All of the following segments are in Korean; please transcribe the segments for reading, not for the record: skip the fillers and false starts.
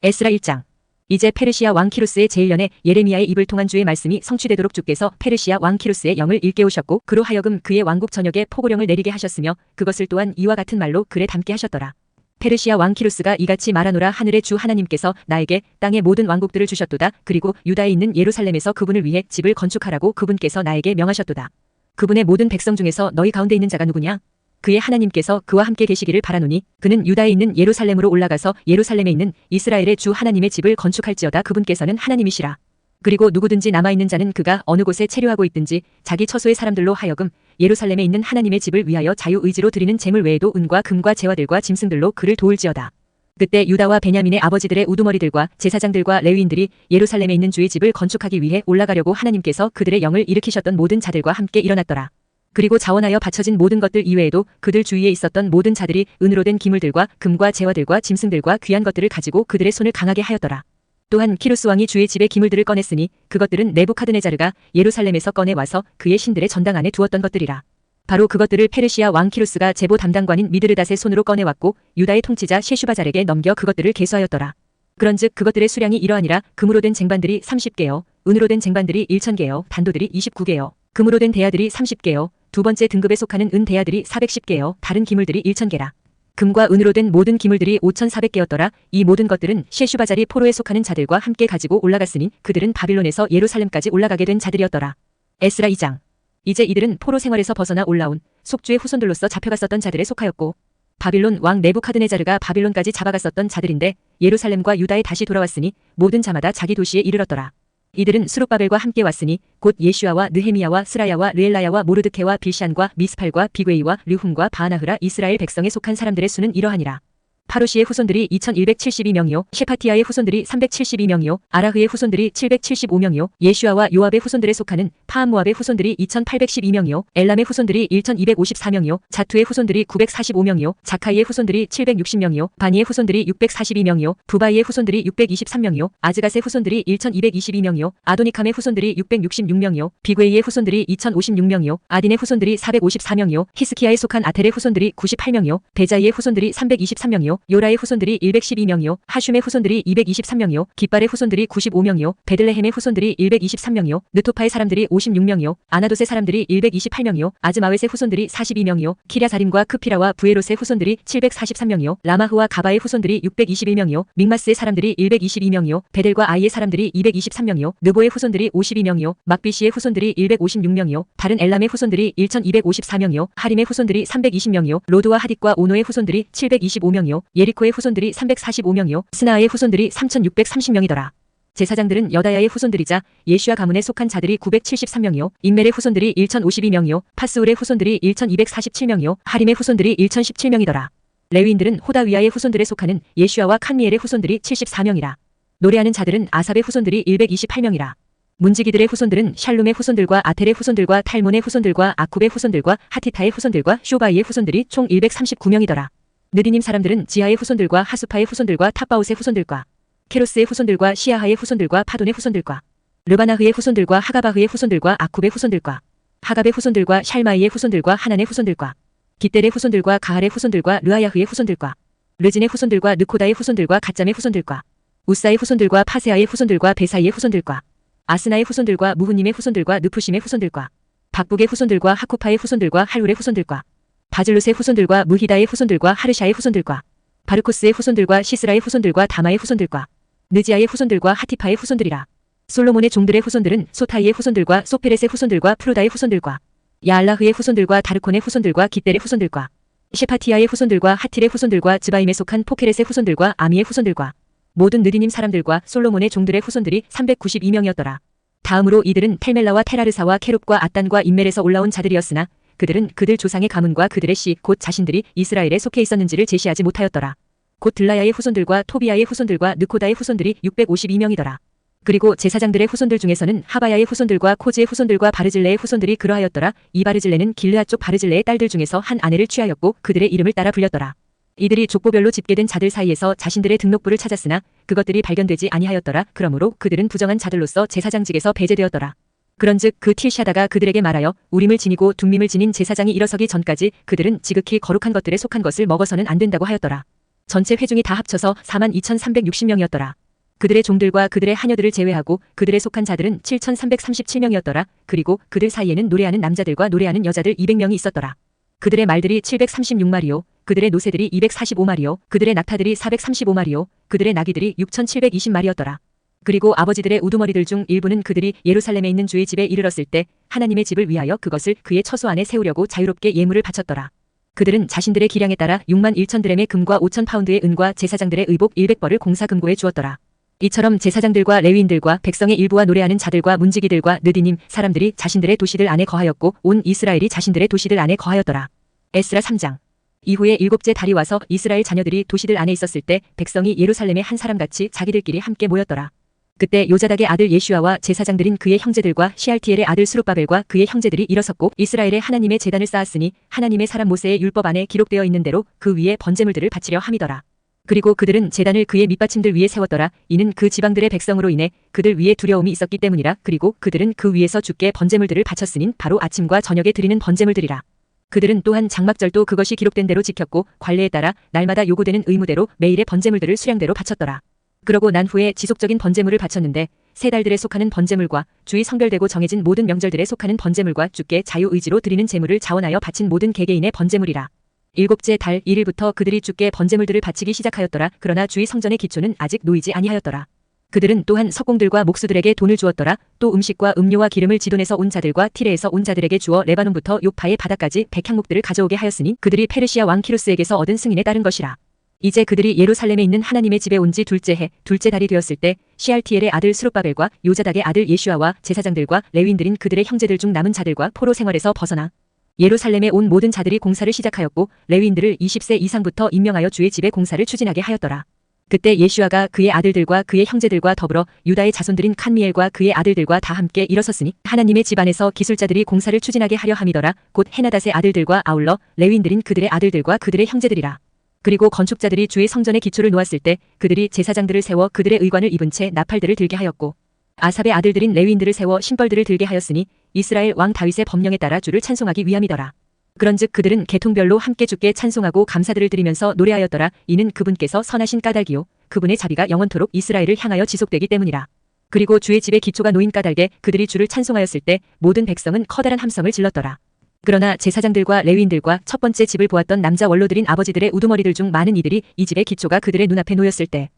에스라 1장. 이제 페르시아 왕 키루스의 제1년에 예레미야의 입을 통한 주의 말씀이 성취되도록 주께서 페르시아 왕 키루스의 영을 일깨우셨고 그로 하여금 그의 왕국 전역에 포고령을 내리게 하셨으며 그것을 또한 이와 같은 말로 글에 담게 하셨더라. 페르시아 왕 키루스가 이같이 말하노라. 하늘의 주 하나님께서 나에게 땅의 모든 왕국들을 주셨도다. 그리고 유다에 있는 예루살렘에서 그분을 위해 집을 건축하라고 그분께서 나에게 명하셨도다. 그분의 모든 백성 중에서 너희 가운데 있는 자가 누구냐? 그의 하나님께서 그와 함께 계시기를 바라노니 그는 유다에 있는 예루살렘으로 올라가서 예루살렘에 있는 이스라엘의 주 하나님의 집을 건축할지어다. 그분께서는 하나님이시라. 그리고 누구든지 남아있는 자는 그가 어느 곳에 체류하고 있든지 자기 처소의 사람들로 하여금 예루살렘에 있는 하나님의 집을 위하여 자유의지로 드리는 재물 외에도 은과 금과 재화들과 짐승들로 그를 도울지어다. 그때 유다와 베냐민의 아버지들의 우두머리들과 제사장들과 레위인들이 예루살렘에 있는 주의 집을 건축하기 위해 올라가려고 하나님께서 그들의 영을 일으키셨던 모든 자들과 함께 일어났더라. 그리고 자원하여 바쳐진 모든 것들 이외에도 그들 주위에 있었던 모든 자들이 은으로 된 기물들과 금과 재화들과 짐승들과 귀한 것들을 가지고 그들의 손을 강하게 하였더라. 또한 키루스 왕이 주의 집의 기물들을 꺼냈으니 그것들은 네부카드네자르가 예루살렘에서 꺼내와서 그의 신들의 전당 안에 두었던 것들이라. 바로 그것들을 페르시아 왕 키루스가 제보 담당관인 미드르닷의 손으로 꺼내왔고 유다의 통치자 셰슈바잘에게 넘겨 그것들을 계수하였더라. 그런즉 그것들의 수량이 이러하니라. 금으로 된 쟁반들이 30개요, 은으로 된 쟁반들이 1000개요, 단도들이 29개요, 금으로 된 대야들이 30개요, 두 번째 등급에 속하는 은 대야들이 410개요, 다른 기물들이 1000개라. 금과 은으로 된 모든 기물들이 5400개였더라. 이 모든 것들은 셰슈바잘이 포로에 속하는 자들과 함께 가지고 올라갔으니 그들은 바빌론에서 예루살렘까지 올라가게 된 자들이었더라. 에스라 2장. 이제 이들은 포로 생활에서 벗어나 올라온 속주의 후손들로서 잡혀갔었던 자들에 속하였고 바빌론 왕 네부카드네자르가 바빌론까지 잡아갔었던 자들인데 예루살렘과 유다에 다시 돌아왔으니 모든 자마다 자기 도시에 이르렀더라. 이들은 스룹바벨과 함께 왔으니 곧 예슈아와 느헤미야와 스라야와 르엘라야와 모르드케와 빌샨과 미스팔과 비괴이와 류훔과 바하나흐라 이스라엘 백성에 속한 사람들의 수는 이러하니라. 파루시의 후손들이 2172명이요 셰파티아의 후손들이 372명이요 아라흐의 후손들이 775명이요 예슈아와 요압의 후손들에 속하는 파암모압의 후손들이 2812명이요 엘람의 후손들이 1254명이요 자투의 후손들이 945명이요 자카이의 후손들이 760명이요 바니의 후손들이 642명이요 부바이의 후손들이 623명이요 아즈갓의 후손들이 1222명이요 아도니캄의 후손들이 666명이요 비괴이의 후손들이 2056명이요 아딘의 후손들이 454명이요 히스키야에 속한 아텔의 후손들이 98명이요 베자이의 후손들이 323명이요 요라의 후손들이 112명이요 하슘의 후손들이 223명이요 깃발의 후손들이 95명이요 베들레헴의 후손들이 123명이요 느토파의 사람들이 56명이요 아나돗의 사람들이 128명이요 아즈마웻의 후손들이 42명이요 키랴사림과 크피라와 부에롯의 후손들이 743명이요 라마흐와 가바의 후손들이 621명이요 믹마스의 사람들이 122명이요 베델과 아이의 사람들이 223명이요 느보의 후손들이 52명이요 막비시의 후손들이 156명이요 다른 엘람의 후손들이 1254명이요 하림의 후손들이 320명이요 로드와 하딧과 오노의 후손들이 725명이요 예리코의 후손들이 345명이요 스나아의 후손들이 3630명이더라. 제사장들은 여다야의 후손들이자 예슈아 가문에 속한 자들이 973명이요 임멜의 후손들이 1052명이요 파스울의 후손들이 1247명이요 하림의 후손들이 1017명이더라. 레위인들은 호다위아의 후손들에 속하는 예슈아와 칸미엘의 후손들이 74명이라. 노래하는 자들은 아삽의 후손들이 128명이라. 문지기들의 후손들은 샬룸의 후손들과 아텔의 후손들과 탈몬의 후손들과 아쿰의 후손들과 하티타의 후손들과 쇼바이의 후손들이 총 139명이더라. 느디님 사람들은 지하의 후손들과 하수파의 후손들과 탑바옷의 후손들과 케로스의 후손들과 시아하의 후손들과 파돈의 후손들과 르바나흐의 후손들과 하가바흐의 후손들과 아쿰의 후손들과 하갑의 후손들과 샬마이의 후손들과 하난의 후손들과 깃델의 후손들과 가할의 후손들과 르아야흐의 후손들과 르진의 후손들과 느코다의 후손들과 갓잠의 후손들과 우사의 후손들과 파세아의 후손들과 베사이의 후손들과 아스나의 후손들과 무후님의 후손들과 느푸심의 후손들과 박북의 후손들과 하쿠파의 후손들과 할울의 후손들과 바즐룻의 후손들과 무히다의 후손들과 하르샤의 후손들과 바르코스의 후손들과 시스라의 후손들과 다마의 후손들과 느지아의 후손들과 하티파의 후손들이라. 솔로몬의 종들의 후손들은 소타이의 후손들과 소페렛의 후손들과 프루다의 후손들과 야알라흐의 후손들과 다르콘의 후손들과 깃델의 후손들과 셰파티아의 후손들과 하틸의 후손들과 즈바임에 속한 포케렛의 후손들과 아미의 후손들과 모든 느디님 사람들과 솔로몬의 종들의 후손들이 392명이었더라. 다음으로 이들은 텔멜라와 테라르사와 케룹과 앗단과 인멜에서 올라온 자들이었으나 그들은 그들 조상의 가문과 그들의 씨 곧 자신들이 이스라엘에 속해 있었는지를 제시하지 못하였더라. 곧 들라야의 후손들과 토비야의 후손들과 느코다의 후손들이 652명이더라. 그리고 제사장들의 후손들 중에서는 하바야의 후손들과 코즈의 후손들과 바르질레의 후손들이 그러하였더라. 이 바르질레는 길르앗 쪽 바르질레의 딸들 중에서 한 아내를 취하였고 그들의 이름을 따라 불렸더라. 이들이 족보별로 집계된 자들 사이에서 자신들의 등록부를 찾았으나 그것들이 발견되지 아니하였더라. 그러므로 그들은 부정한 자들로서 제사장직에서 배제되었더라. 그런즉 그 틸샤다가 그들에게 말하여 우림을 지니고 둠밈을 지닌 제사장이 일어서기 전까지 그들은 지극히 거룩한 것들에 속한 것을 먹어서는 안 된다고 하였더라. 전체 회중이 다 합쳐서 42,360명이었더라. 그들의 종들과 그들의 하녀들을 제외하고 그들의 속한 자들은 7,337명이었더라. 그리고 그들 사이에는 노래하는 남자들과 노래하는 여자들 200명이 있었더라. 그들의 말들이 736마리요. 그들의 노새들이 245마리요. 그들의 낙타들이 435마리요. 그들의 나귀들이 6,720마리였더라. 그리고 아버지들의 우두머리들 중 일부는 그들이 예루살렘에 있는 주의 집에 이르렀을 때 하나님의 집을 위하여 그것을 그의 처소 안에 세우려고 자유롭게 예물을 바쳤더라. 그들은 자신들의 기량에 따라 6만 1천 드램의 금과 5천 파운드의 은과 제사장들의 의복 100벌을 공사금고에 주었더라. 이처럼 제사장들과 레위인들과 백성의 일부와 노래하는 자들과 문지기들과 느디님 사람들이 자신들의 도시들 안에 거하였고 온 이스라엘이 자신들의 도시들 안에 거하였더라. 에스라 3장. 이후에 일곱째 달이 와서 이스라엘 자녀들이 도시들 안에 있었을 때 백성이 예루살렘에 한 사람같이 자기들끼리 함께 모였더라. 그때 요자닥의 아들 예슈아와 제사장들인 그의 형제들과 시알티엘의 아들 스룹바벨과 그의 형제들이 일어섰고 이스라엘의 하나님의 제단을 쌓았으니 하나님의 사람 모세의 율법 안에 기록되어 있는 대로 그 위에 번제물들을 바치려 함이더라. 그리고 그들은 제단을 그의 밑받침들 위에 세웠더라. 이는 그 지방들의 백성으로 인해 그들 위에 두려움이 있었기 때문이라. 그리고 그들은 그 위에서 주께 번제물들을 바쳤으니 바로 아침과 저녁에 드리는 번제물들이라. 그들은 또한 장막절도 그것이 기록된 대로 지켰고 관례에 따라 날마다 요구되는 의무대로 매일의 번제물들을 수량대로 바쳤더라. 그러고 난 후에 지속적인 번제물을 바쳤는데 세 달들에 속하는 번제물과 주의 성별되고 정해진 모든 명절들에 속하는 번제물과 주께 자유의지로 드리는 제물을 자원하여 바친 모든 개개인의 번제물이라. 일곱째 달 1일부터 그들이 주께 번제물들을 바치기 시작하였더라. 그러나 주의 성전의 기초는 아직 놓이지 아니하였더라. 그들은 또한 석공들과 목수들에게 돈을 주었더라. 또 음식과 음료와 기름을 지돈에서 온 자들과 티레에서 온 자들에게 주어 레바논부터 요파의 바다까지 백향목들을 가져오게 하였으니 그들이 페르시아 왕 키루스에게서 얻은 승인에 따른 것이라. 이제 그들이 예루살렘에 있는 하나님의 집에 온 지 둘째 해 둘째 달이 되었을 때 시알티엘의 아들 스룹바벨과 요자닥의 아들 예슈아와 제사장들과 레위인들인 그들의 형제들 중 남은 자들과 포로 생활에서 벗어나 예루살렘에 온 모든 자들이 공사를 시작하였고 레위인들을 20세 이상부터 임명하여 주의 집의 공사를 추진하게 하였더라. 그때 예슈아가 그의 아들들과 그의 형제들과 더불어 유다의 자손들인 칸미엘과 그의 아들들과 다 함께 일어섰으니 하나님의 집 안에서 기술자들이 공사를 추진하게 하려 함이더라. 곧 헤나닷의 아들들과 아울러 레위인들인 그들의 아들들과 그들의 형제들이라. 그리고 건축자들이 주의 성전의 기초를 놓았을 때 그들이 제사장들을 세워 그들의 의관을 입은 채 나팔들을 들게 하였고 아삽의 아들들인 레위인들을 세워 신벌들을 들게 하였으니 이스라엘 왕 다윗의 법령에 따라 주를 찬송하기 위함이더라. 그런즉 그들은 계통별로 함께 주께 찬송하고 감사들을 드리면서 노래하였더라. 이는 그분께서 선하신 까닭이요 그분의 자비가 영원토록 이스라엘을 향하여 지속되기 때문이라. 그리고 주의 집의 기초가 놓인 까닭에 그들이 주를 찬송하였을 때 모든 백성은 커다란 함성을 질렀더라. 그러나 제사장들과 레위인들과 첫 번째 집을 보았던 남자 원로들인 아버지들의 우두머리들 중 많은 이들이 이 집의 기초가 그들의 눈앞에 놓였을 때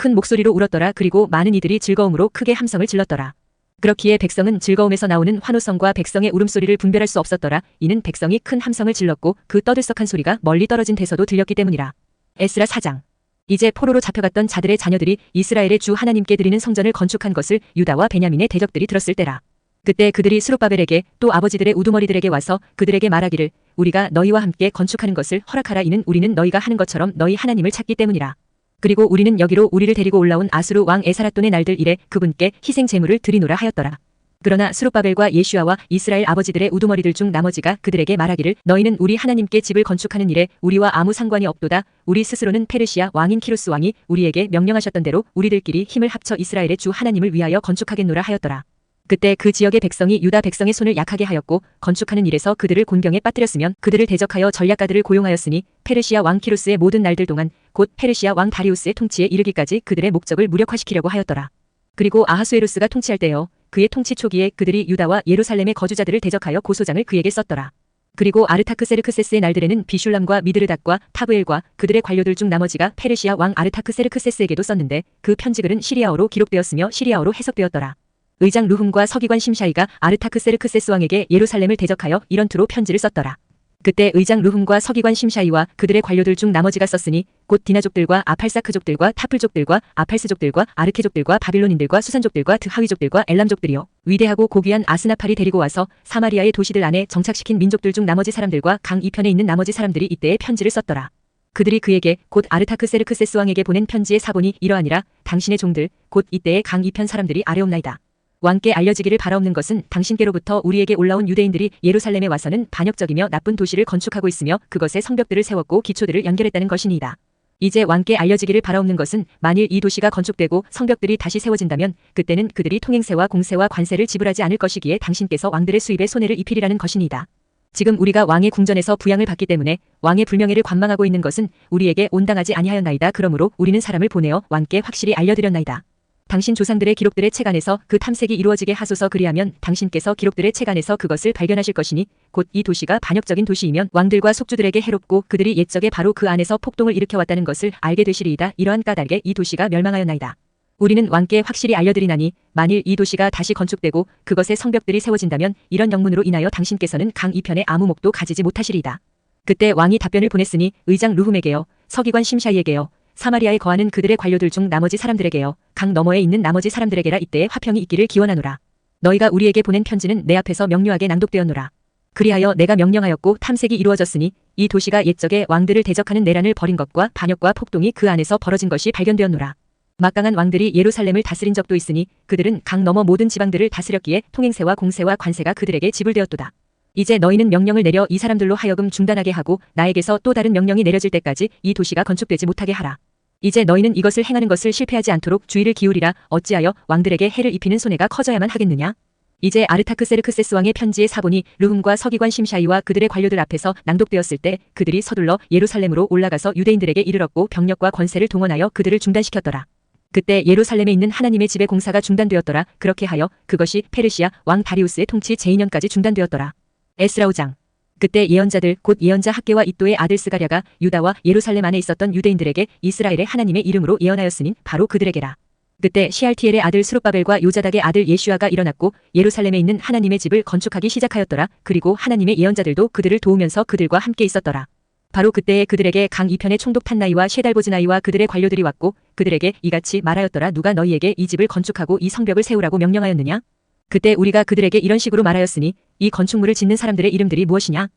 큰 목소리로 울었더라. 그리고 많은 이들이 즐거움으로 크게 함성을 질렀더라. 그렇기에 백성은 즐거움에서 나오는 환호성과 백성의 울음소리를 분별할 수 없었더라. 이는 백성이 큰 함성을 질렀고 그 떠들썩한 소리가 멀리 떨어진 데서도 들렸기 때문이라. 에스라 4장. 이제 포로로 잡혀갔던 자들의 자녀들이 이스라엘의 주 하나님께 드리는 성전을 건축한 것을 유다와 베냐민의 대적들이 들었을 때라. 그때 그들이 스룹바벨에게 또 아버지들의 우두머리들에게 와서 그들에게 말하기를 우리가 너희와 함께 건축하는 것을 허락하라. 이는 우리는 너희가 하는 것처럼 너희 하나님을 찾기 때문이라. 그리고 우리는 여기로 우리를 데리고 올라온 아수르 왕 에사라돈의 날들 이래 그분께 희생 제물을 드리노라 하였더라. 그러나 스룹바벨과 예슈아와 이스라엘 아버지들의 우두머리들 중 나머지가 그들에게 말하기를 너희는 우리 하나님께 집을 건축하는 일에 우리와 아무 상관이 없도다. 우리 스스로는 페르시아 왕인 키루스 왕이 우리에게 명령하셨던 대로 우리들끼리 힘을 합쳐 이스라엘의 주 하나님을 위하여 건축하겠노라 하였더라. 그때 그 지역의 백성이 유다 백성의 손을 약하게 하였고 건축하는 일에서 그들을 곤경에 빠뜨렸으면 그들을 대적하여 전략가들을 고용하였으니 페르시아 왕 키루스의 모든 날들 동안 곧 페르시아 왕 다리우스의 통치에 이르기까지 그들의 목적을 무력화시키려고 하였더라. 그리고 아하수에루스가 통치할 때요 그의 통치 초기에 그들이 유다와 예루살렘의 거주자들을 대적하여 고소장을 그에게 썼더라. 그리고 아르타크세르크세스의 날들에는 비슐람과 미드르닷과 타브엘과 그들의 관료들 중 나머지가 페르시아 왕 아르타크세르크세스에게도 썼는데 그 편지글은 시리아어로 기록되었으며 시리아어로 해석되었더라. 의장 루훔과 서기관 심샤이가 아르타크세르크세스 왕에게 예루살렘을 대적하여 이런 투로 편지를 썼더라. 그때 의장 루훔과 서기관 심샤이와 그들의 관료들 중 나머지가 썼으니 곧 디나족들과 아팔사크족들과 타플족들과 아팔스족들과 아르케족들과 바빌론인들과 수산족들과 드하위족들과 엘람족들이요 위대하고 고귀한 아스나팔이 데리고 와서 사마리아의 도시들 안에 정착시킨 민족들 중 나머지 사람들과 강 이편에 있는 나머지 사람들이 이때에 편지를 썼더라. 그들이 그에게 곧 아르타크세르크세스 왕에게 보낸 편지의 사본이 이러하니라. 당신의 종들 곧 이때의 강 이편 사람들이 아뢰옵나이다. 왕께 알려지기를 바라옵는 것은 당신께로부터 우리에게 올라온 유대인들이 예루살렘에 와서는 반역적이며 나쁜 도시를 건축하고 있으며 그것에 성벽들을 세웠고 기초들을 연결했다는 것이니이다. 이제 왕께 알려지기를 바라옵는 것은 만일 이 도시가 건축되고 성벽들이 다시 세워진다면 그때는 그들이 통행세와 공세와 관세를 지불하지 않을 것이기에 당신께서 왕들의 수입에 손해를 입히리라는 것이니이다. 지금 우리가 왕의 궁전에서 부양을 받기 때문에 왕의 불명예를 관망하고 있는 것은 우리에게 온당하지 아니하였나이다. 그러므로 우리는 사람을 보내어 왕께 확실히 알려드렸나이다. 당신 조상들의 기록들의 책 안에서 그 탐색이 이루어지게 하소서. 그리하면 당신께서 기록들의 책 안에서 그것을 발견하실 것이니 곧 이 도시가 반역적인 도시이면 왕들과 속주들에게 해롭고 그들이 옛적에 바로 그 안에서 폭동을 일으켜왔다는 것을 알게 되시리이다. 이러한 까닭에 이 도시가 멸망하였나이다. 우리는 왕께 확실히 알려드리나니 만일 이 도시가 다시 건축되고 그것의 성벽들이 세워진다면 이런 영문으로 인하여 당신께서는 강 이편에 아무 목도 가지지 못하시리이다. 그때 왕이 답변을 보냈으니 의장 르훔에게요, 서기관 심샤이에게요, 사마리아에 거하는 그들의 관료들 중 나머지 사람들에게요, 강 너머에 있는 나머지 사람들에게라. 이때에 화평이 있기를 기원하노라. 너희가 우리에게 보낸 편지는 내 앞에서 명료하게 낭독되었노라. 그리하여 내가 명령하였고 탐색이 이루어졌으니 이 도시가 옛적에 왕들을 대적하는 내란을 벌인 것과 반역과 폭동이 그 안에서 벌어진 것이 발견되었노라. 막강한 왕들이 예루살렘을 다스린 적도 있으니 그들은 강 너머 모든 지방들을 다스렸기에 통행세와 공세와 관세가 그들에게 지불되었도다. 이제 너희는 명령을 내려 이 사람들로 하여금 중단하게 하고 나에게서 또 다른 명령이 내려질 때까지 이 도시가 건축되지 못하게 하라. 이제 너희는 이것을 행하는 것을 실패하지 않도록 주의를 기울이라. 어찌하여 왕들에게 해를 입히는 손해가 커져야만 하겠느냐. 이제 아르타크세르크세스 왕의 편지의 사본이 르훔과 서기관 심샤이와 그들의 관료들 앞에서 낭독되었을 때 그들이 서둘러 예루살렘으로 올라가서 유대인들에게 이르렀고 병력과 권세를 동원하여 그들을 중단시켰더라. 그때 예루살렘에 있는 하나님의 집의 공사가 중단되었더라. 그렇게 하여 그것이 페르시아 왕 다리우스의 통치 제2년까지 중단되었더라. 에스라 5장. 그때 예언자들 곧 예언자 학개와 이또의 아들 스가랴가 유다와 예루살렘 안에 있었던 유대인들에게 이스라엘의 하나님의 이름으로 예언하였으니 바로 그들에게라. 그때 시알티엘의 아들 스룹바벨과 요자닥의 아들 예슈아가 일어났고 예루살렘에 있는 하나님의 집을 건축하기 시작하였더라. 그리고 하나님의 예언자들도 그들을 도우면서 그들과 함께 있었더라. 바로 그때에 그들에게 강 이편의 총독 탄나이와 셰달보즈나이와 그들의 관료들이 왔고 그들에게 이같이 말하였더라. 누가 너희에게 이 집을 건축하고 이 성벽을 세우라고 명령하였느냐? 그때 우리가 그들에게 이런 식으로 말하였으니 이 건축물을 짓는 사람들의 이름들이 무엇이냐?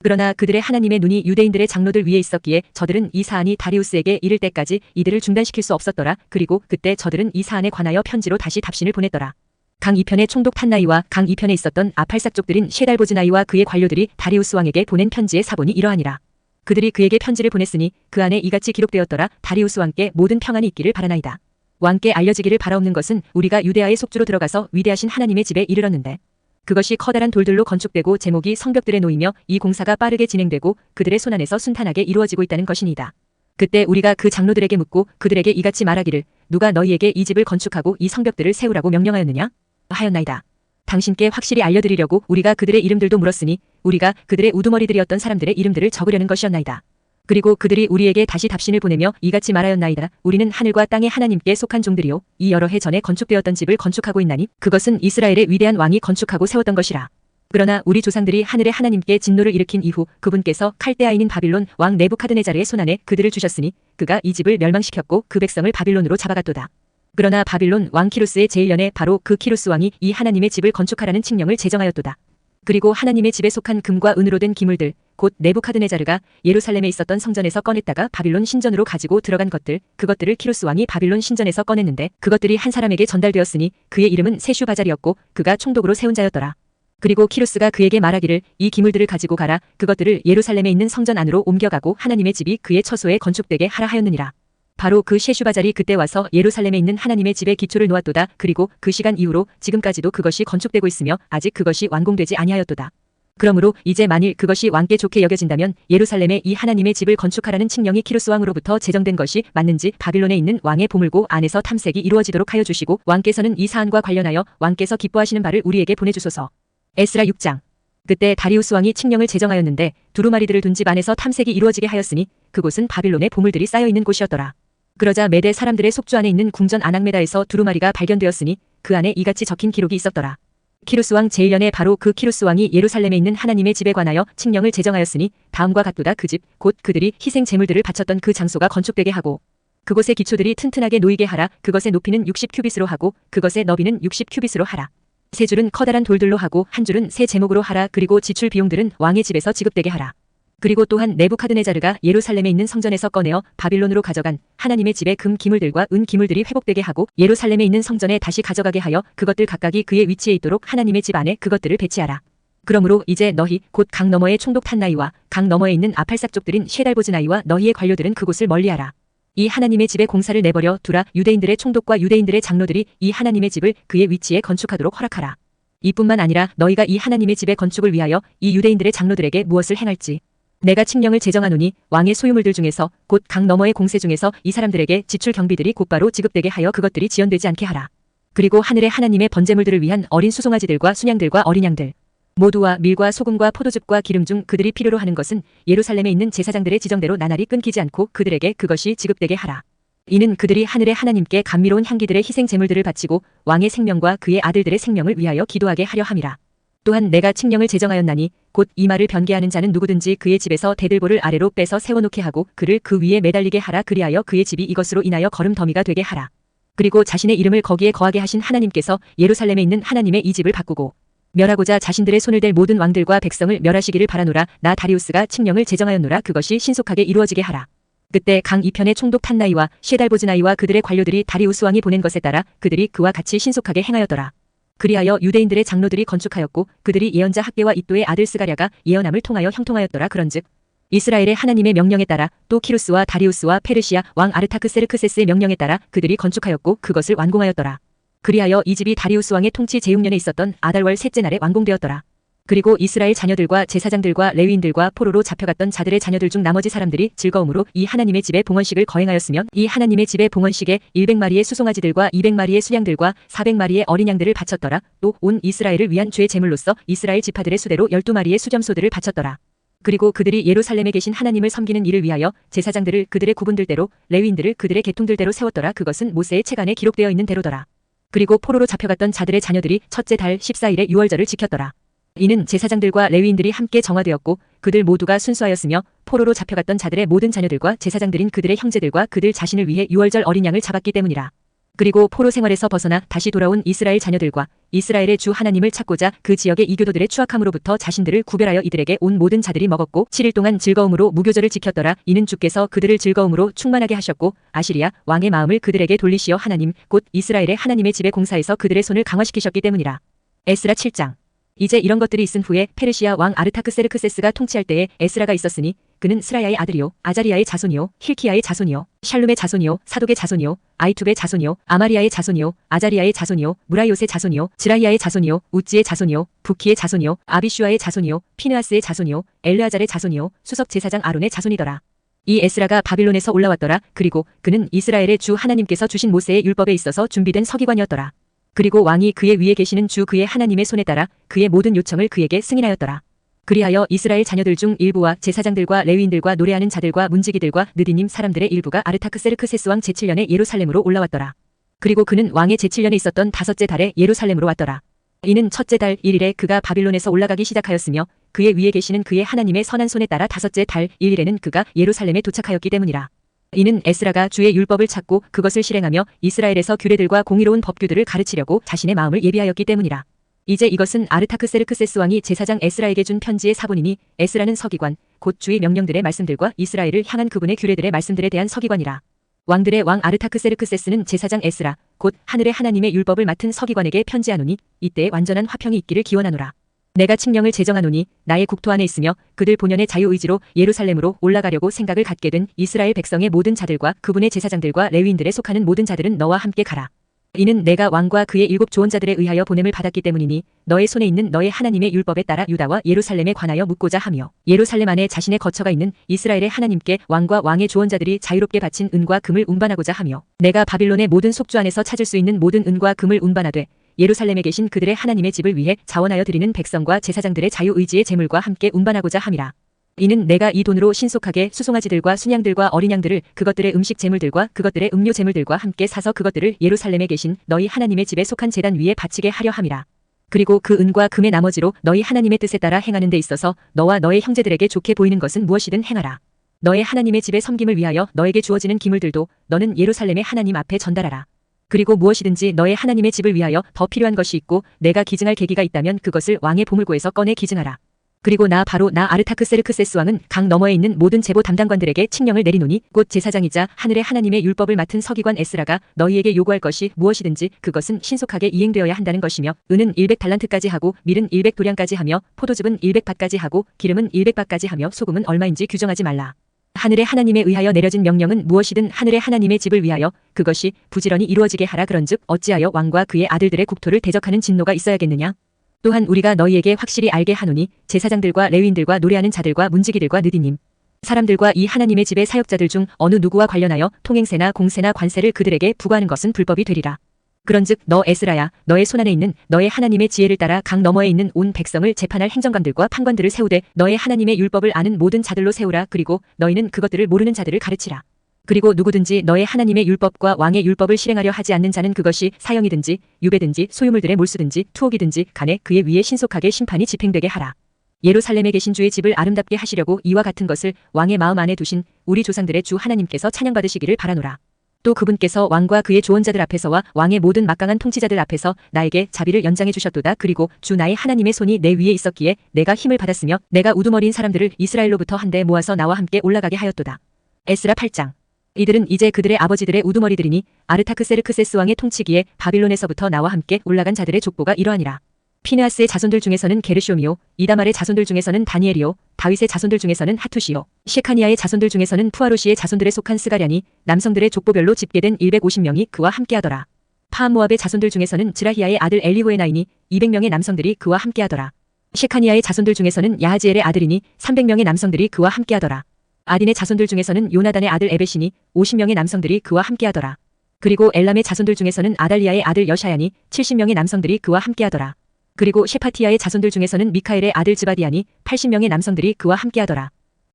그러나 그들의 하나님의 눈이 유대인들의 장로들 위에 있었기에 저들은 이 사안이 다리우스에게 이를 때까지 이들을 중단시킬 수 없었더라. 그리고 그때 저들은 이 사안에 관하여 편지로 다시 답신을 보냈더라. 강 이편의 총독 탄나이와 강 이편에 있었던 아팔삭족들인 셰달보즈나이와 그의 관료들이 다리우스 왕에게 보낸 편지의 사본이 이러하니라. 그들이 그에게 편지를 보냈으니 그 안에 이같이 기록되었더라. 다리우스 왕께 모든 평안이 있기를 바라나이다. 왕께 알려지기를 바라옵는 것은 우리가 유대아의 속주로 들어가서 위대하신 하나님의 집에 이르렀는데 그것이 커다란 돌들로 건축되고 제목이 성벽들에 놓이며 이 공사가 빠르게 진행되고 그들의 손안에서 순탄하게 이루어지고 있다는 것이니이다. 그때 우리가 그 장로들에게 묻고 그들에게 이같이 말하기를 누가 너희에게 이 집을 건축하고 이 성벽들을 세우라고 명령하였느냐? 하였나이다. 당신께 확실히 알려드리려고 우리가 그들의 이름들도 물었으니 우리가 그들의 우두머리들이었던 사람들의 이름들을 적으려는 것이었나이다. 그리고 그들이 우리에게 다시 답신을 보내며 이같이 말하였나이다. 우리는 하늘과 땅의 하나님께 속한 종들이요 이 여러 해 전에 건축되었던 집을 건축하고 있나니 그것은 이스라엘의 위대한 왕이 건축하고 세웠던 것이라. 그러나 우리 조상들이 하늘의 하나님께 진노를 일으킨 이후 그분께서 칼데아인인 바빌론 왕 네부카드네자르의 손안에 그들을 주셨으니 그가 이 집을 멸망시켰고 그 백성을 바빌론으로 잡아갔도다. 그러나 바빌론 왕 키루스의 제1년에 바로 그 키루스 왕이 이 하나님의 집을 건축하라는 칙령을 제정하였도다. 그리고 하나님의 집에 속한 금과 은으로 된 기물들 곧 네부카드네자르가 예루살렘에 있었던 성전에서 꺼냈다가 바빌론 신전으로 가지고 들어간 것들 그것들을 키루스 왕이 바빌론 신전에서 꺼냈는데 그것들이 한 사람에게 전달되었으니 그의 이름은 세슈바잘이었고 그가 총독으로 세운 자였더라. 그리고 키루스가 그에게 말하기를 이 기물들을 가지고 가라. 그것들을 예루살렘에 있는 성전 안으로 옮겨가고 하나님의 집이 그의 처소에 건축되게 하라 하였느니라. 바로 그 셰슈바잘이 그때 와서 예루살렘에 있는 하나님의 집에 기초를 놓았도다. 그리고 그 시간 이후로 지금까지도 그것이 건축되고 있으며 아직 그것이 완공되지 아니하였도다. 그러므로 이제 만일 그것이 왕께 좋게 여겨진다면 예루살렘에 이 하나님의 집을 건축하라는 칙령이 키루스 왕으로부터 제정된 것이 맞는지 바빌론에 있는 왕의 보물고 안에서 탐색이 이루어지도록 하여 주시고 왕께서는 이 사안과 관련하여 왕께서 기뻐하시는 바를 우리에게 보내주소서. 에스라 6장. 그때 다리우스 왕이 칙령을 제정하였는데 두루마리들을 둔 집 안에서 탐색이 이루어지게 하였으니 그곳은 바빌론의 보물들이 쌓여있는 곳이었더라. 그러자 메대 사람들의 속주 안에 있는 궁전 아낙메다에서 두루마리가 발견되었으니 그 안에 이같이 적힌 기록이 있었더라. 키루스 왕 제1년에 바로 그 키루스 왕이 예루살렘에 있는 하나님의 집에 관하여 칙령을 제정하였으니 다음과 같도다. 그 집 곧 그들이 희생 제물들을 바쳤던 그 장소가 건축되게 하고 그곳의 기초들이 튼튼하게 놓이게 하라. 그것의 높이는 60큐빗으로 하고 그것의 너비는 60큐빗으로 하라. 세 줄은 커다란 돌들로 하고 한 줄은 새 제목으로 하라. 그리고 지출 비용들은 왕의 집에서 지급되게 하라. 그리고 또한 네부카드네자르가 예루살렘에 있는 성전에서 꺼내어 바빌론으로 가져간 하나님의 집의 금 기물들과 은 기물들이 회복되게 하고 예루살렘에 있는 성전에 다시 가져가게 하여 그것들 각각이 그의 위치에 있도록 하나님의 집 안에 그것들을 배치하라. 그러므로 이제 너희 곧 강 너머의 총독 탄나이와 강 너머에 있는 아팔삭족들인 셰달보즈나이와 너희의 관료들은 그곳을 멀리하라. 이 하나님의 집의 공사를 내버려 두라. 유대인들의 총독과 유대인들의 장로들이 이 하나님의 집을 그의 위치에 건축하도록 허락하라. 이뿐만 아니라 너희가 이 하나님의 집의 건축을 위하여 이 유대인들의 장로들에게 무엇을 행할지 내가 칙령을 제정하노니 왕의 소유물들 중에서 곧 강 너머의 공세 중에서 이 사람들에게 지출 경비들이 곧바로 지급되게 하여 그것들이 지연되지 않게 하라. 그리고 하늘의 하나님의 번제물들을 위한 어린 수송아지들과 순양들과 어린 양들 모두와 밀과 소금과 포도즙과 기름 중 그들이 필요로 하는 것은 예루살렘에 있는 제사장들의 지정대로 나날이 끊기지 않고 그들에게 그것이 지급되게 하라. 이는 그들이 하늘의 하나님께 감미로운 향기들의 희생 제물들을 바치고 왕의 생명과 그의 아들들의 생명을 위하여 기도하게 하려 함이라. 또한 내가 칙령을 제정하였나니 곧 이 말을 변개하는 자는 누구든지 그의 집에서 대들보를 아래로 빼서 세워놓게 하고 그를 그 위에 매달리게 하라. 그리하여 그의 집이 이것으로 인하여 거름더미가 되게 하라. 그리고 자신의 이름을 거기에 거하게 하신 하나님께서 예루살렘에 있는 하나님의 이 집을 바꾸고 멸하고자 자신들의 손을 댈 모든 왕들과 백성을 멸하시기를 바라노라. 나 다리우스가 칙령을 제정하였노라. 그것이 신속하게 이루어지게 하라. 그때 강 이편의 총독 탄나이와 셰달보즈나이와 그들의 관료들이 다리우스 왕이 보낸 것에 따라 그들이 그와 같이 신속하게 행하였더라. 그리하여 유대인들의 장로들이 건축하였고 그들이 예언자 학개와 이또의 아들 스가랴가 예언함을 통하여 형통하였더라. 그런즉 이스라엘의 하나님의 명령에 따라 또 키루스와 다리우스와 페르시아 왕 아르타크세르크세스의 명령에 따라 그들이 건축하였고 그것을 완공하였더라. 그리하여 이 집이 다리우스 왕의 통치 제6년에 있었던 아달월 셋째 날에 완공되었더라. 그리고 이스라엘 자녀들과 제사장들과 레위인들과 포로로 잡혀갔던 자들의 자녀들 중 나머지 사람들이 즐거움으로 이 하나님의 집에 봉헌식을 거행하였으며 이 하나님의 집에 봉헌식에 100마리의 수송아지들과 200마리의 수양들과 400마리의 어린 양들을 바쳤더라. 또 온 이스라엘을 위한 죄 제물로서 이스라엘 지파들의 수대로 12마리의 수점소들을 바쳤더라. 그리고 그들이 예루살렘에 계신 하나님을 섬기는 일을 위하여 제사장들을 그들의 구분들대로 레위인들을 그들의 계통들대로 세웠더라. 그것은 모세의 책안에 기록되어 있는 대로더라. 그리고 포로로 잡혀갔던 자들의 자녀들이 첫째 달 14일에 유월절을 지켰더라. 이는 제사장들과 레위인들이 함께 정하되었고 그들 모두가 순수하였으며 포로로 잡혀갔던 자들의 모든 자녀들과 제사장들인 그들의 형제들과 그들 자신을 위해 유월절 어린 양을 잡았기 때문이라. 그리고 포로 생활에서 벗어나 다시 돌아온 이스라엘 자녀들과 이스라엘의 주 하나님을 찾고자 그 지역의 이교도들의 추악함으로부터 자신들을 구별하여 이들에게 온 모든 자들이 먹었고 7일 동안 즐거움으로 무교절을 지켰더라. 이는 주께서 그들을 즐거움으로 충만하게 하셨고 아시리아 왕의 마음을 그들에게 돌리시어 하나님 곧 이스라엘의 하나님의 집에 공사에서 그들의 손을 강화시키셨기 때문이라. 에스라 7장. 이제 이런 것들이 있은 후에 페르시아 왕 아르타크세르크세스가 통치할 때에 에스라가 있었으니 그는 스라야의 아들이요 아자리아의 자손이요 힐키야의 자손이요 샬룸의 자손이요 사독의 자손이요 아이투베의 자손이요 아마리아의 자손이요 아자리아의 자손이요 무라이옷의 자손이요 즈라히아의 자손이요 우찌의 자손이요 부키의 자손이요 아비슈아의 자손이요 피느하스의 자손이요 엘르아잘의 자손이요 수석 제사장 아론의 자손이더라. 이 에스라가 바빌론에서 올라왔더라. 그리고 그는 이스라엘의 주 하나님께서 주신 모세의 율법에 있어서 준비된 서기관이었더라. 그리고 왕이 그의 위에 계시는 주 그의 하나님의 손에 따라 그의 모든 요청을 그에게 승인하였더라. 그리하여 이스라엘 자녀들 중 일부와 제사장들과 레위인들과 노래하는 자들과 문지기들과 느디님 사람들의 일부가 아르타크세르크세스 왕 제7년에 예루살렘으로 올라왔더라. 그리고 그는 왕의 제7년에 있었던 다섯째 달에 예루살렘으로 왔더라. 이는 첫째 달 1일에 그가 바빌론에서 올라가기 시작하였으며 그의 위에 계시는 그의 하나님의 선한 손에 따라 다섯째 달 1일에는 그가 예루살렘에 도착하였기 때문이라. 이는 에스라가 주의 율법을 찾고 그것을 실행하며 이스라엘에서 규례들과 공의로운 법규들을 가르치려고 자신의 마음을 예비하였기 때문이라. 이제 이것은 아르타크세르크세스 왕이 제사장 에스라에게 준 편지의 사본이니 에스라는 서기관 곧 주의 명령들의 말씀들과 이스라엘을 향한 그분의 규례들의 말씀들에 대한 서기관이라. 왕들의 왕 아르타크세르크세스는 제사장 에스라 곧 하늘의 하나님의 율법을 맡은 서기관에게 편지하노니 이때에 완전한 화평이 있기를 기원하노라. 내가 칙령을 제정하노니 나의 국토 안에 있으며 그들 본연의 자유의지로 예루살렘으로 올라가려고 생각을 갖게 된 이스라엘 백성의 모든 자들과 그분의 제사장들과 레위인들에 속하는 모든 자들은 너와 함께 가라. 이는 내가 왕과 그의 7 조언자들에 의하여 보냄을 받았기 때문이니 너의 손에 있는 너의 하나님의 율법에 따라 유다와 예루살렘에 관하여 묻고자 하며 예루살렘 안에 자신의 거처가 있는 이스라엘의 하나님께 왕과 왕의 조언자들이 자유롭게 바친 은과 금을 운반하고자 하며 내가 바빌론의 모든 속주 안에서 찾을 수 있는 모든 은과 금을 운반하되 예루살렘에 계신 그들의 하나님의 집을 위해 자원하여 드리는 백성과 제사장들의 자유의지의 제물과 함께 운반하고자 함이라. 이는 내가 이 돈으로 신속하게 수송아지들과 순양들과 어린 양들을 그것들의 음식 제물들과 그것들의 음료 제물들과 함께 사서 그것들을 예루살렘에 계신 너희 하나님의 집에 속한 제단 위에 바치게 하려 함이라. 그리고 그 은과 금의 나머지로 너희 하나님의 뜻에 따라 행하는 데 있어서 너와 너의 형제들에게 좋게 보이는 것은 무엇이든 행하라. 너의 하나님의 집의 섬김을 위하여 너에게 주어지는 기물들도 너는 예루살렘의 하나님 앞에 전달하라. 그리고 무엇이든지 너의 하나님의 집을 위하여 더 필요한 것이 있고 내가 기증할 계기가 있다면 그것을 왕의 보물고에서 꺼내 기증하라. 그리고 나 아르타크세르크세스 왕은 강 너머에 있는 모든 제보 담당관들에게 칙령을 내리노니 곧 제사장이자 하늘의 하나님의 율법을 맡은 서기관 에스라가 너희에게 요구할 것이 무엇이든지 그것은 신속하게 이행되어야 한다는 것이며 은은 100달란트까지 하고 밀은 100도량까지 하며 포도즙은 100밭까지 하고 기름은 100밭까지 하며 소금은 얼마인지 규정하지 말라. 하늘의 하나님에 의하여 내려진 명령은 무엇이든 하늘의 하나님의 집을 위하여 그것이 부지런히 이루어지게 하라. 그런즉 어찌하여 왕과 그의 아들들의 국토를 대적하는 진노가 있어야겠느냐. 또한 우리가 너희에게 확실히 알게 하노니 제사장들과 레위인들과 노래하는 자들과 문지기들과 느디님 사람들과 이 하나님의 집의 사역자들 중 어느 누구와 관련하여 통행세나 공세나 관세를 그들에게 부과하는 것은 불법이 되리라. 그런즉 너 에스라야 너의 손안에 있는 너의 하나님의 지혜를 따라 강 너머에 있는 온 백성을 재판할 행정관들과 판관들을 세우되 너의 하나님의 율법을 아는 모든 자들로 세우라. 그리고 너희는 그것들을 모르는 자들을 가르치라. 그리고 누구든지 너의 하나님의 율법과 왕의 율법을 실행하려 하지 않는 자는 그것이 사형이든지 유배든지 소유물들의 몰수든지 투옥이든지 간에 그의 위에 신속하게 심판이 집행되게 하라. 예루살렘에 계신 주의 집을 아름답게 하시려고 이와 같은 것을 왕의 마음 안에 두신 우리 조상들의 주 하나님께서 찬양받으시기를 바라노라. 또 그분께서 왕과 그의 조언자들 앞에서와 왕의 모든 막강한 통치자들 앞에서 나에게 자비를 연장해 주셨도다. 그리고 주 나의 하나님의 손이 내 위에 있었기에 내가 힘을 받았으며 내가 우두머리인 사람들을 이스라엘로부터 한데 모아서 나와 함께 올라가게 하였도다. 에스라 8장. 이들은 이제 그들의 아버지들의 우두머리들이니 아르타크세르크세스 왕의 통치기에 바빌론에서부터 나와 함께 올라간 자들의 족보가 이러하니라. 피느하스의 자손들 중에서는 게르쇼미요, 이다말의 자손들 중에서는 다니엘이요, 다윗의 자손들 중에서는 하투시요, 시카니아의 자손들 중에서는 푸아로시의 자손들에 속한 스가랴니 남성들의 족보별로 집계된 150명이 그와 함께하더라. 파암모압의 자손들 중에서는 즈라히아의 아들 엘리호에나이니 200명의 남성들이 그와 함께하더라. 시카니아의 자손들 중에서는 야하지엘의 아들이니 300명의 남성들이 그와 함께하더라. 아딘의 자손들 중에서는 요나단의 아들 에벳이니 50명의 남성들이 그와 함께하더라. 그리고 엘람의 자손들 중에서는 아달리아의 아들 여샤야니 70명의 남성들이 그와 함께하더라. 그리고 셰파티아의 자손들 중에서는 미카엘의 아들 즈바디아니 80명의 남성들이 그와 함께하더라.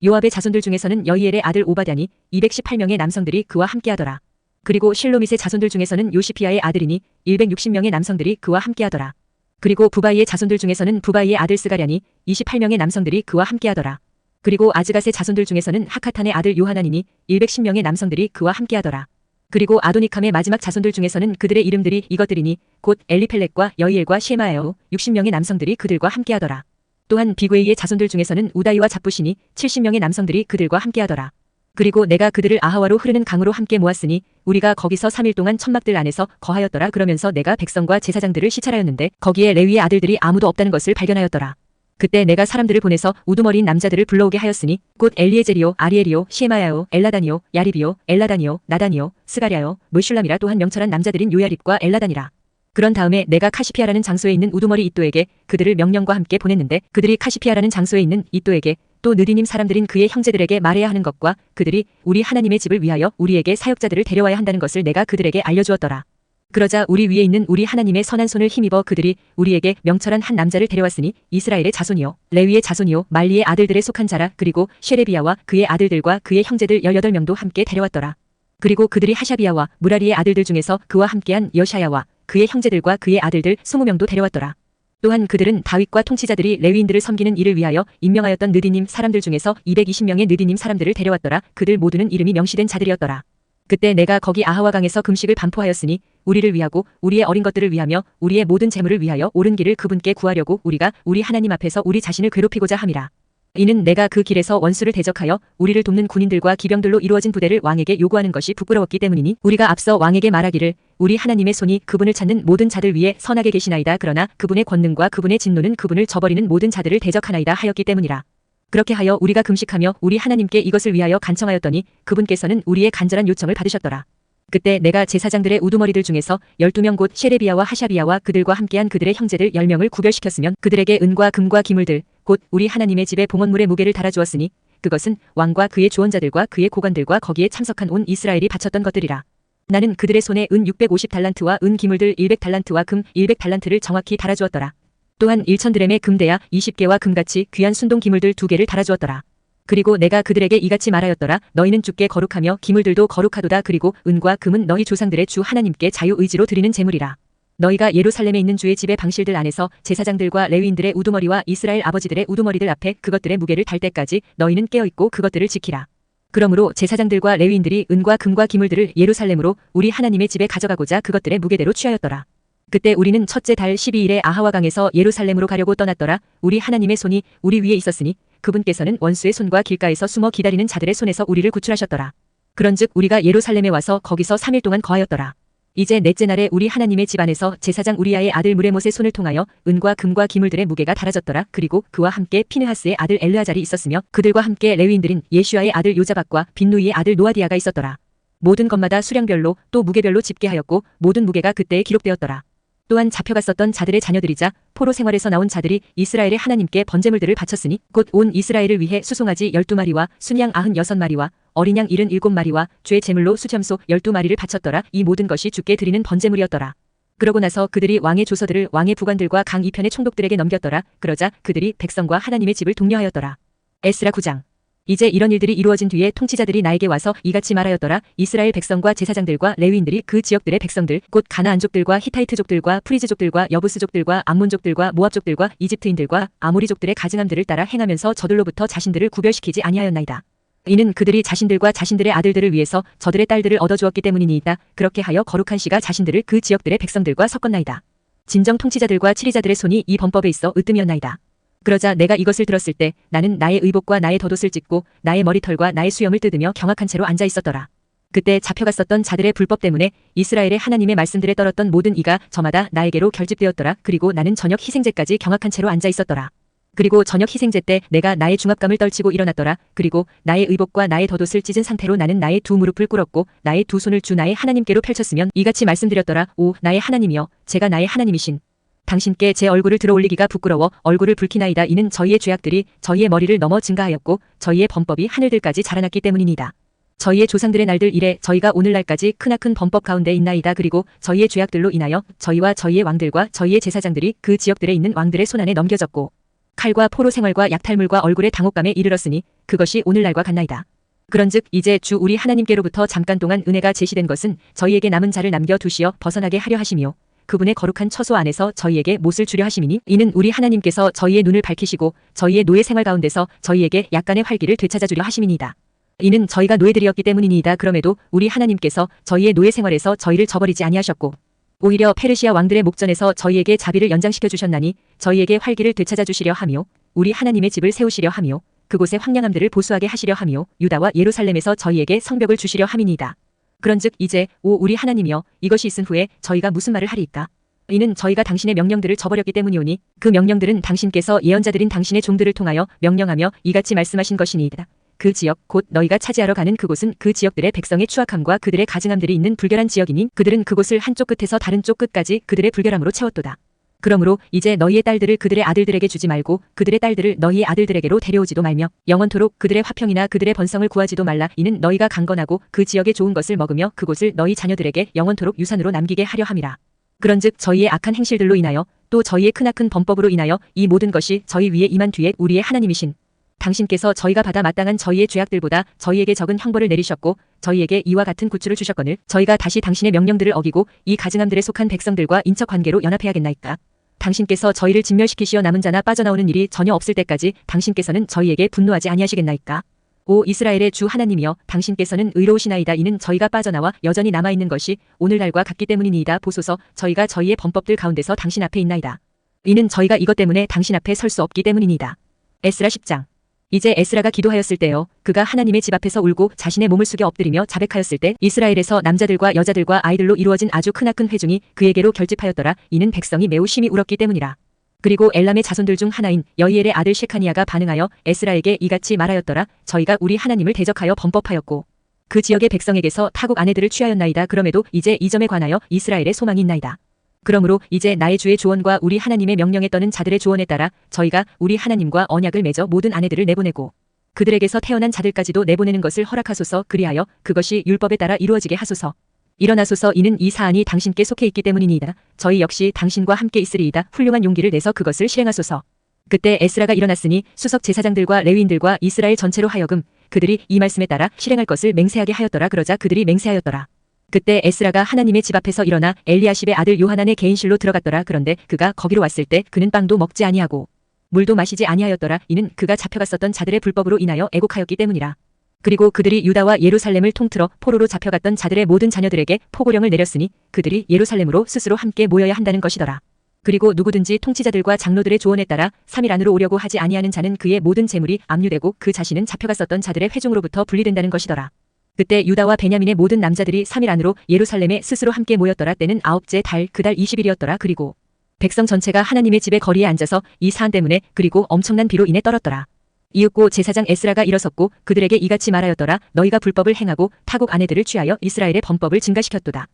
요압의 자손들 중에서는 여이엘의 아들 오바댜니 218명의 남성들이 그와 함께하더라. 그리고 실로밋의 자손들 중에서는 요시피아의 아들이니 160명의 남성들이 그와 함께하더라. 그리고 부바이의 자손들 중에서는 부바이의 아들 스가랴니 28명의 남성들이 그와 함께하더라. 그리고 아즈갓의 자손들 중에서는 하카탄의 아들 요하나니니 110명의 남성들이 그와 함께하더라. 그리고 아도니캄의 마지막 자손들 중에서는 그들의 이름들이 이것들이니 곧 엘리펠렉과 여이엘과 셰마야요 60명의 남성들이 그들과 함께하더라. 또한 비그웨이의 자손들 중에서는 우다이와 잡부시니 70명의 남성들이 그들과 함께하더라. 그리고 내가 그들을 아하와로 흐르는 강으로 함께 모았으니 우리가 거기서 3일 동안 천막들 안에서 거하였더라. 그러면서 내가 백성과 제사장들을 시찰하였는데 거기에 레위의 아들들이 아무도 없다는 것을 발견하였더라. 그때 내가 사람들을 보내서 우두머리인 남자들을 불러오게 하였으니 곧 엘리에제리요, 아리엘이요, 시에마야요, 엘라다니요, 야립이요, 엘라다니요, 나다니요, 스가랴요, 물슐람이라 또한 명철한 남자들인 요야립과 엘라다니라. 그런 다음에 내가 카시피아라는 장소에 있는 우두머리 이또에게 그들을 명령과 함께 보냈는데 그들이 카시피아라는 장소에 있는 이또에게 또 느디님 사람들인 그의 형제들에게 말해야 하는 것과 그들이 우리 하나님의 집을 위하여 우리에게 사역자들을 데려와야 한다는 것을 내가 그들에게 알려주었더라. 그러자 우리 위에 있는 우리 하나님의 선한 손을 힘입어 그들이 우리에게 명철한 한 남자를 데려왔으니 이스라엘의 자손이요 레위의 자손이요 말리의 아들들에 속한 자라. 그리고 쉐레비야와 그의 아들들과 그의 형제들 18명도 함께 데려왔더라. 그리고 그들이 하샤비야와 무라리의 아들들 중에서 그와 함께한 여샤야와 그의 형제들과 그의 아들들 20명도 데려왔더라. 또한 그들은 다윗과 통치자들이 레위인들을 섬기는 일을 위하여 임명하였던 느디님 사람들 중에서 220명의 느디님 사람들을 데려왔더라. 그들 모두는 이름이 명시된 자들이었더라. 그때 내가 거기 아하와 강에서 금식을 반포하였으니 우리를 위하고 우리의 어린 것들을 위하며 우리의 모든 재물을 위하여 옳은 길을 그분께 구하려고 우리가 우리 하나님 앞에서 우리 자신을 괴롭히고자 함이라. 이는 내가 그 길에서 원수를 대적하여 우리를 돕는 군인들과 기병들로 이루어진 부대를 왕에게 요구하는 것이 부끄러웠기 때문이니 우리가 앞서 왕에게 말하기를 우리 하나님의 손이 그분을 찾는 모든 자들 위에 선하게 계시나이다. 그러나 그분의 권능과 그분의 진노는 그분을 저버리는 모든 자들을 대적하나이다 하였기 때문이라. 그렇게 하여 우리가 금식하며 우리 하나님께 이것을 위하여 간청하였더니 그분께서는 우리의 간절한 요청을 받으셨더라. 그때 내가 제사장들의 우두머리들 중에서 12명 곧 셰레비야와 하샤비야와 그들과 함께한 그들의 형제들 10명을 구별시켰으면 그들에게 은과 금과 기물들 곧 우리 하나님의 집에 봉헌물의 무게를 달아주었으니 그것은 왕과 그의 조언자들과 그의 고관들과 거기에 참석한 온 이스라엘이 바쳤던 것들이라. 나는 그들의 손에 은 650달란트와 은 기물들 100달란트와 금 100달란트를 정확히 달아주었더라. 또한 1000드렘의 금대야 20개와 금같이 귀한 순동 기물들 2개를 달아주었더라. 그리고 내가 그들에게 이같이 말하였더라. 너희는 주께 거룩하며 기물들도 거룩하도다. 그리고 은과 금은 너희 조상들의 주 하나님께 자유의지로 드리는 제물이라. 너희가 예루살렘에 있는 주의 집의 방실들 안에서 제사장들과 레위인들의 우두머리와 이스라엘 아버지들의 우두머리들 앞에 그것들의 무게를 달 때까지 너희는 깨어있고 그것들을 지키라. 그러므로 제사장들과 레위인들이 은과 금과 기물들을 예루살렘으로 우리 하나님의 집에 가져가고자 그것들의 무게대로 취하였더라. 그때 우리는 첫째 달 12일에 아하와 강에서 예루살렘으로 가려고 떠났더라. 우리 하나님의 손이 우리 위에 있었으니 그분께서는 원수의 손과 길가에서 숨어 기다리는 자들의 손에서 우리를 구출하셨더라. 그런즉 우리가 예루살렘에 와서 거기서 3일 동안 거하였더라. 이제 넷째 날에 우리 하나님의 집 안에서 제사장 우리아의 아들 무레못의 손을 통하여 은과 금과 기물들의 무게가 달아졌더라. 그리고 그와 함께 피느하스의 아들 엘르아잘이 있었으며 그들과 함께 레위인들인 예슈아의 아들 요자박과 빈누이의 아들 노아디아가 있었더라. 모든 것마다 수량별로 또 무게별로 집계하였고 모든 무게가 그때에 기록되었더라. 또한 잡혀갔었던 자들의 자녀들이자 포로 생활에서 나온 자들이 이스라엘의 하나님께 번제물들을 바쳤으니 곧 온 이스라엘을 위해 수송아지 12마리와 순양 96마리와 어린 양 77마리와 죄 제물로 수염소 12마리를 바쳤더라. 이 모든 것이 주께 드리는 번제물이었더라. 그러고 나서 그들이 왕의 조서들을 왕의 부관들과 강 이편의 총독들에게 넘겼더라. 그러자 그들이 백성과 하나님의 집을 독려하였더라. 에스라 9장. 이제 이런 일들이 이루어진 뒤에 통치자들이 나에게 와서 이같이 말하였더라. 이스라엘 백성과 제사장들과 레위인들이 그 지역들의 백성들 곧 가나안족들과 히타이트족들과 프리즈족들과 여부스족들과 암몬족들과 모압족들과 이집트인들과 아모리족들의 가증함들을 따라 행하면서 저들로부터 자신들을 구별시키지 아니하였나이다. 이는 그들이 자신들과 자신들의 아들들을 위해서 저들의 딸들을 얻어주었기 때문이니이다. 그렇게 하여 거룩한 씨가 자신들을 그 지역들의 백성들과 섞었나이다. 진정 통치자들과 치리자들의 손이 이 범법에 있어 으뜸이었나이다. 그러자 내가 이것을 들었을 때 나는 나의 의복과 나의 덧옷을 찢고 나의 머리털과 나의 수염을 뜯으며 경악한 채로 앉아 있었더라. 그때 잡혀갔었던 자들의 불법 때문에 이스라엘의 하나님의 말씀들에 떨었던 모든 이가 저마다 나에게로 결집되었더라. 그리고 나는 저녁 희생제까지 경악한 채로 앉아 있었더라. 그리고 저녁 희생제 때 내가 나의 중압감을 떨치고 일어났더라. 그리고 나의 의복과 나의 덧옷을 찢은 상태로 나는 나의 두 무릎을 꿇었고 나의 두 손을 주 나의 하나님께로 펼쳤으면 이같이 말씀드렸더라. 오 나의 하나님이여, 제가 나의 하나님이신 당신께 제 얼굴을 들어 올리기가 부끄러워 얼굴을 붉히나이다. 이는 저희의 죄악들이 저희의 머리를 넘어 증가하였고 저희의 범법이 하늘들까지 자라났기 때문이니이다. 저희의 조상들의 날들 이래 저희가 오늘날까지 크나큰 범법 가운데 있나이다. 그리고 저희의 죄악들로 인하여 저희와 저희의 왕들과 저희의 제사장들이 그 지역들에 있는 왕들의 손안에 넘겨졌고 칼과 포로 생활과 약탈물과 얼굴의 당혹감에 이르렀으니 그것이 오늘날과 같나이다. 그런즉 이제 주 우리 하나님께로부터 잠깐 동안 은혜가 제시된 것은 저희에게 남은 자를 남겨두시어 벗어나게 하려 하심이요 그분의 거룩한 처소 안에서 저희에게 못을 주려 하심이니 이는 우리 하나님께서 저희의 눈을 밝히시고 저희의 노예 생활 가운데서 저희에게 약간의 활기를 되찾아주려 하심이니이다. 이는 저희가 노예들이었기 때문이니이다. 그럼에도 우리 하나님께서 저희의 노예 생활에서 저희를 저버리지 아니하셨고 오히려 페르시아 왕들의 목전에서 저희에게 자비를 연장시켜 주셨나니 저희에게 활기를 되찾아 주시려 하며 우리 하나님의 집을 세우시려 하며 그곳의 황량함들을 보수하게 하시려 하며 유다와 예루살렘에서 저희에게 성벽을 주시려 함이니이다. 그런즉 이제 오 우리 하나님이여 이것이 있은 후에 저희가 무슨 말을 하리이까? 이는 저희가 당신의 명령들을 저버렸기 때문이오니 그 명령들은 당신께서 예언자들인 당신의 종들을 통하여 명령하며 이같이 말씀하신 것이니이다. 그 지역 곧 너희가 차지하러 가는 그곳은 그 지역들의 백성의 추악함과 그들의 가증함들이 있는 불결한 지역이니 그들은 그곳을 한쪽 끝에서 다른 쪽 끝까지 그들의 불결함으로 채웠도다. 그러므로 이제 너희의 딸들을 그들의 아들들에게 주지 말고 그들의 딸들을 너희의 아들들에게로 데려오지도 말며 영원토록 그들의 화평이나 그들의 번성을 구하지도 말라. 이는 너희가 강건하고 그 지역의 좋은 것을 먹으며 그곳을 너희 자녀들에게 영원토록 유산으로 남기게 하려 함이라. 그런즉 저희의 악한 행실들로 인하여 또 저희의 크나큰 범법으로 인하여 이 모든 것이 저희 위에 임한 뒤에 우리의 하나님이신 당신께서 저희가 받아 마땅한 저희의 죄악들보다 저희에게 적은 형벌을 내리셨고 저희에게 이와 같은 구출을 주셨거늘 저희가 다시 당신의 명령들을 어기고 이 가증함들에 속한 백성들과 인척관계로 연합해야겠나이까? 당신께서 저희를 진멸시키시어 남은 자나 빠져나오는 일이 전혀 없을 때까지 당신께서는 저희에게 분노하지 아니하시겠나이까? 오 이스라엘의 주 하나님이여 당신께서는 의로우시나이다. 이는 저희가 빠져나와 여전히 남아있는 것이 오늘날과 같기 때문이니이다. 보소서 저희가 저희의 범법들 가운데서 당신 앞에 있나이다. 이는 저희가 이것 때문에 당신 앞에 설 수 없기 때문이니이다. 에스라 10장. 이제 에스라가 기도하였을 때요 그가 하나님의 집 앞에서 울고 자신의 몸을 숙여 엎드리며 자백하였을 때 이스라엘에서 남자들과 여자들과 아이들로 이루어진 아주 크나큰 회중이 그에게로 결집하였더라. 이는 백성이 매우 심히 울었기 때문이라. 그리고 엘람의 자손들 중 하나인 여이엘의 아들 셰카니아가 반응하여 에스라에게 이같이 말하였더라. 저희가 우리 하나님을 대적하여 범법하였고 그 지역의 백성에게서 타국 아내들을 취하였나이다. 그럼에도 이제 이 점에 관하여 이스라엘의 소망이 있나이다. 그러므로 이제 나의 주의 조언과 우리 하나님의 명령에 떠는 자들의 조언에 따라 저희가 우리 하나님과 언약을 맺어 모든 아내들을 내보내고 그들에게서 태어난 자들까지도 내보내는 것을 허락하소서. 그리하여 그것이 율법에 따라 이루어지게 하소서. 일어나소서. 이는 이 사안이 당신께 속해 있기 때문이니이다. 저희 역시 당신과 함께 있으리이다. 훌륭한 용기를 내서 그것을 실행하소서. 그때 에스라가 일어났으니 수석 제사장들과 레위인들과 이스라엘 전체로 하여금 그들이 이 말씀에 따라 실행할 것을 맹세하게 하였더라. 그러자 그들이 맹세하였더라. 그때 에스라가 하나님의 집 앞에서 일어나 엘리야십의 아들 요하난의 개인실로 들어갔더라. 그런데 그가 거기로 왔을 때 그는 빵도 먹지 아니하고 물도 마시지 아니하였더라. 이는 그가 잡혀갔었던 자들의 불법으로 인하여 애곡하였기 때문이라. 그리고 그들이 유다와 예루살렘을 통틀어 포로로 잡혀갔던 자들의 모든 자녀들에게 포고령을 내렸으니 그들이 예루살렘으로 스스로 함께 모여야 한다는 것이더라. 그리고 누구든지 통치자들과 장로들의 조언에 따라 3일 안으로 오려고 하지 아니하는 자는 그의 모든 재물이 압류되고 그 자신은 잡혀갔었던 자들의 회중으로부터 분리된다는 것이더라. 그때 유다와 베냐민의 모든 남자들이 3일 안으로 예루살렘에 스스로 함께 모였더라. 때는 9째 달 그달 20일이었더라. 그리고 백성 전체가 하나님의 집의 거리에 앉아서 이 사안 때문에 그리고 엄청난 비로 인해 떨었더라. 이윽고 제사장 에스라가 일어섰고 그들에게 이같이 말하였더라. 너희가 불법을 행하고 타국 아내들을 취하여 이스라엘의 범법을 증가시켰도다.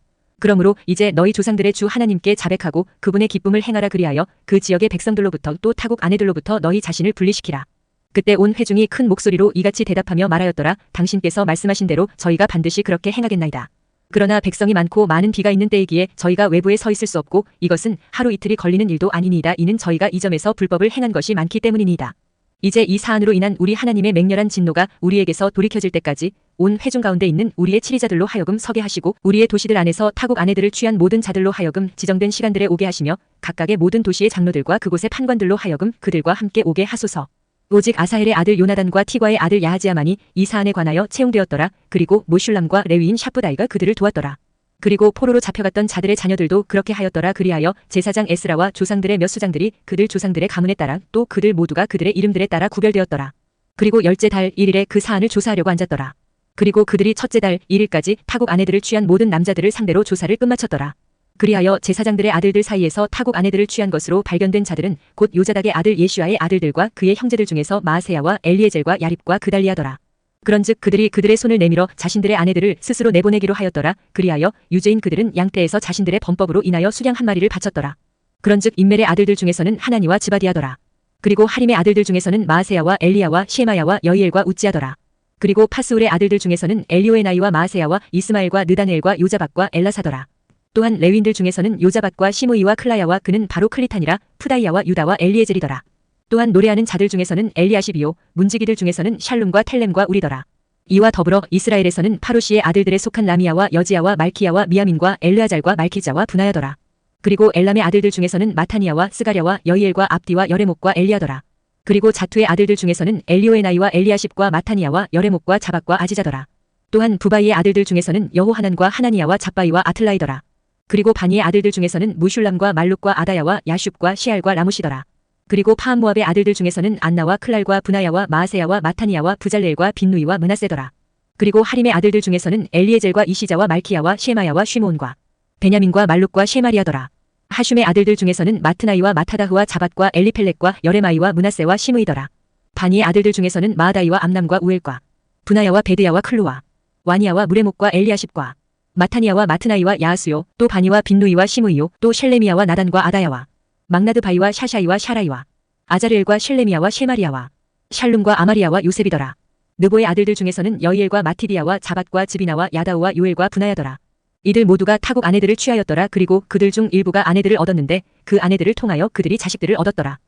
그러므로 이제 너희 조상들의 주 하나님께 자백하고 그분의 기쁨을 행하라. 그리하여 그 지역의 백성들로부터 또 타국 아내들로부터 너희 자신을 분리시키라. 그때 온 회중이 큰 목소리로 이같이 대답하며 말하였더라. 당신께서 말씀하신 대로 저희가 반드시 그렇게 행하겠나이다. 그러나 백성이 많고 많은 비가 있는 때이기에 저희가 외부에 서 있을 수 없고 이것은 하루 이틀이 걸리는 일도 아니니이다. 이는 저희가 이 점에서 불법을 행한 것이 많기 때문이니이다. 이제 이 사안으로 인한 우리 하나님의 맹렬한 진노가 우리에게서 돌이켜질 때까지 온 회중 가운데 있는 우리의 치리자들로 하여금 서게 하시고 우리의 도시들 안에서 타국 아내들을 취한 모든 자들로 하여금 지정된 시간들에 오게 하시며 각각의 모든 도시의 장로들과 그곳의 판관들로 하여금 그들과 함께 오게 하소서. 오직 아사헬의 아들 요나단과 티과의 아들 야하지야만이 이 사안에 관하여 채용되었더라. 그리고 모슐람과 레위인 샤프다이가 그들을 도왔더라. 그리고 포로로 잡혀갔던 자들의 자녀들도 그렇게 하였더라. 그리하여 제사장 에스라와 조상들의 몇 수장들이 그들 조상들의 가문에 따라 또 그들 모두가 그들의 이름들에 따라 구별되었더라. 그리고 열째 달 1일에 그 사안을 조사하려고 앉았더라. 그리고 그들이 첫째 달 1일까지 타국 아내들을 취한 모든 남자들을 상대로 조사를 끝마쳤더라. 그리하여 제사장들의 아들들 사이에서 타국 아내들을 취한 것으로 발견된 자들은 곧 요자닥의 아들 예슈아의 아들들과 그의 형제들 중에서 마아세야와 엘리에젤과 야립과 그달리아더라. 그런즉 그들이 그들의 손을 내밀어 자신들의 아내들을 스스로 내보내기로 하였더라. 그리하여 유죄인 그들은 양떼에서 자신들의 범법으로 인하여 수량 한 마리를 바쳤더라. 그런즉 인멜의 아들들 중에서는 하나니와 즈바디아더라. 그리고 하림의 아들들 중에서는 마아세야와 엘리야와 시에마야와 여이엘과 우찌야더라. 그리고 파스울의 아들들 중에서는 엘리오에나이와 마아세야와 이스마엘과 느다네엘과 요자박과 엘라사더라. 또한 레위인들 중에서는 요자박과 시므이와 클라야와 그는 바로 클리탄이라 푸다이야와 유다와 엘리에젤이더라. 또한 노래하는 자들 중에서는 엘리아십이요 문지기들 중에서는 샬룸과 텔렘과 우리더라. 이와 더불어 이스라엘에서는 파로시의 아들들에 속한 라미야와 여지야와 말키야와 미야민과 엘르아잘과 말키자와 분하야더라. 그리고 엘람의 아들들 중에서는 마타니야와 스가랴와 여이엘과 압디와 여레목과 엘리야더라. 그리고 자투의 아들들 중에서는 엘리오에나이와 엘리아십과 마타니야와 여레목과 자박과 아지자더라. 또한 부바이의 아들들 중에서는 여호하난과 하나니야와 잡바이와 아틀라이더라. 그리고 바니의 아들들 중에서는 무슐람과 말룩과 아다야와 야숑과 시알과 라무시더라. 그리고 파암모압의 아들들 중에서는 안나와 클랄과 분하야와 마아세야와 마타니야와 부잘레엘과 빈누이와 므낫세더라. 그리고 하림의 아들들 중에서는 엘리에젤과 이시자와 말키야와 쉐마야와 쉬므온과 베냐민과 말룩과 쉐마리아더라. 하슘의 아들들 중에서는 마트나이와 마타다흐와 자밧과 엘리펠렉과 여레마이와 므낫세와 시므이더라. 바니의 아들들 중에서는 마아다이와 암남과 우엘과 분하야와 베드야와 클루와 와니야와 무레목과 엘리아십과 마타니야와 마트나이와 야하수요 또 바니와 빈누이와 시므이요 또 셸레미야와 나단과 아다야와 막나드 바이와 샤샤이와 샤라이와 아자르엘과 셸레미야와 쉐마리야와 샬룸과 아마리야와 요셉이더라. 느보의 아들들 중에서는 여이엘과 마티디야와 자밧과 즈비나와 야다우와 요엘과 분하야더라. 이들 모두가 타국 아내들을 취하였더라. 그리고 그들 중 일부가 아내들을 얻었는데 그 아내들을 통하여 그들이 자식들을 얻었더라.